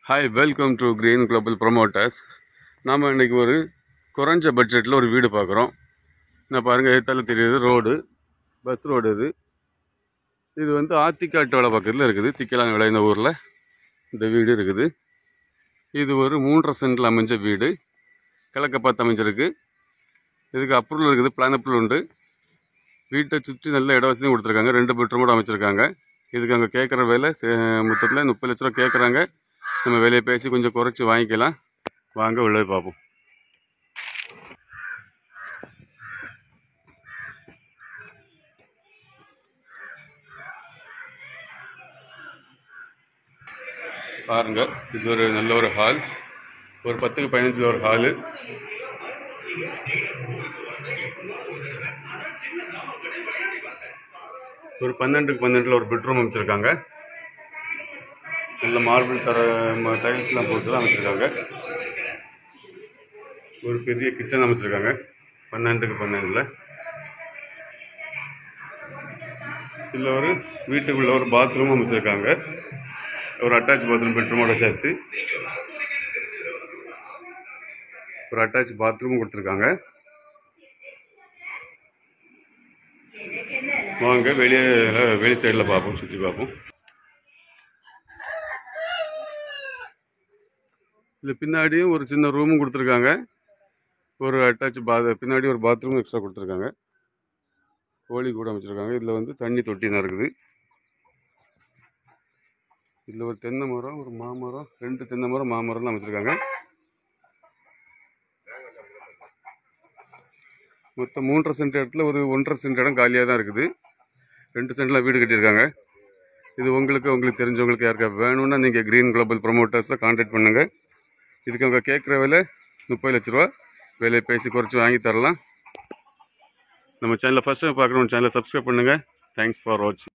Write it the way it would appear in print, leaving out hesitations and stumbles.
Hi, welcome to green global promoters. நாம் இன்றைக்கி ஒரு குறைஞ்ச பட்ஜெட்டில் ஒரு வீடு பார்க்குறோம். நான் பாருங்கள், எதிர்த்தால தெரியுது ரோடு, பஸ் ரோடு. இது வந்து ஆத்திக்காட்டோட பக்கத்தில் இருக்குது. திக்கலாங்க விளை இந்த ஊரில் இந்த வீடு இருக்குது. இது ஒரு 3.5 சென்டில் அமைஞ்ச வீடு, கிழக்க பார்த்து அமைஞ்சிருக்கு. இதுக்கு அப்ரூவல் இருக்குது, பிளான் அப்ரூவல் உண்டு. வீட்டை சுற்றி நல்ல இட வசதியும் கொடுத்துருக்காங்க. 2 பெட்ரூமோடு அமைச்சிருக்காங்க. இதுக்கு அங்கே கேட்குற விலை மொத்தத்தில் 30 லட்ச ரூபா கேட்குறாங்க. நம்ம விலையை பேசி கொஞ்சம் குறைச்சி வாங்கிக்கலாம். வாங்க உள்ளே பார்ப்போம். பாருங்க, இது ஒரு நல்ல ஒரு ஹால். ஒரு 10க்கு 15 ஒரு ஹாலு. ஒரு 12க்கு 12 ஒரு பெட்ரூம் அமைச்சிருக்காங்க. நல்ல மார்பிள் டைல்ஸ்லாம் போட்டு தான் அமைச்சிருக்காங்க. ஒரு பெரிய கிச்சன் அமைச்சிருக்காங்க 12க்கு 12. இதில் ஒரு வீட்டுக்குள்ள ஒரு பாத்ரூம் அமைச்சிருக்காங்க. ஒரு அட்டாச் பாத்ரூம் பெட்ரூமோட சேர்த்து ஒரு அட்டாச் பாத்ரூமும் கொடுத்துருக்காங்க. வாங்க வெளி சைடில் பார்ப்போம், சுற்றி பார்ப்போம். இது பின்னாடியும் ஒரு சின்ன ரூமும் கொடுத்துருக்காங்க. ஒரு அட்டாச் பின்னாடி ஒரு பாத்ரூம் எக்ஸ்ட்ரா கொடுத்துருக்காங்க. கோழி கூட அமைச்சிருக்காங்க. இதில் வந்து தண்ணி தொட்டி தான் இருக்குது. இதில் ஒரு தென்னை மரம், ஒரு மாமரம், 2 தென்னை மரம் மாமரம்லாம் அமைச்சிருக்காங்க. மொத்தம் 3.5 சென்ட் இடத்துல ஒரு 1.5 சென்ட் இடம் காலியாக தான் இருக்குது. 2 சென்டில் வீடு கட்டியிருக்காங்க. இது உங்களுக்கு தெரிஞ்சவங்களுக்கு யாருக்கா வேணும்னா நீங்கள் கிரீன் குளோபல் ப்ரொமோட்டர்ஸை கான்டாக்ட் பண்ணுங்கள். இதுக்கு அவங்க கேட்குற விலை 30 லட்ச ரூபா. விலையை பேசி குறைச்சி வாங்கி தரலாம். நம்ம சேனலை ஃபஸ்ட் டைம் பார்க்குறோம், சேனலை சப்ஸ்கிரைப் பண்ணுங்கள். தேங்க்ஸ் ஃபார் வாட்சிங்.